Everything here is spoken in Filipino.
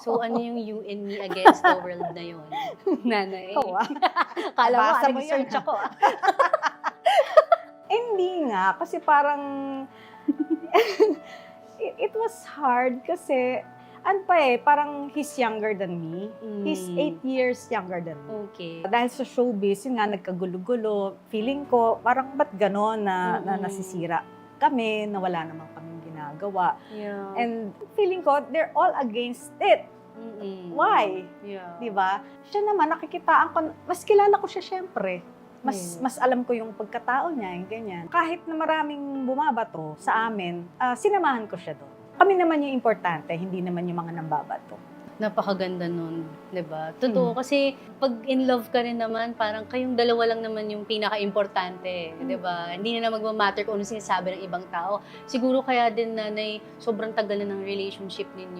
So, ano yung you and me against the world na yun, nanay? Ikaw, Kala mo, Nabasa mo yun, nag-search ako. Hindi nga, kasi parang it was hard kasi parang he's younger than me. He's 8 years younger than me. Okay. Dahil sa showbiz, yun nga, nagkagulo-gulo. Feeling ko, parang ba't gano'n na nasisira kami, na wala naman kaming ginagawa. Yeah. And feeling ko, they're all against it. Why? Yeah. Diba? Siya naman, nakikitaan ko, mas kilala ko siya syempre. Mas alam ko yung pagkatao niya, yung ganyan. Kahit na maraming bumabato sa amin, sinamahan ko siya doon. Kami naman yung importante, hindi naman yung mga nambabato. Napakaganda nun, di ba? Totoo, kasi pag in love ka rin naman, parang kayong dalawa lang naman yung pinaka-importante, di ba? Hindi na magmamatter kung ano sinasabi ng ibang tao. Siguro kaya din, nanay, sobrang tagal na ng relationship ninyo.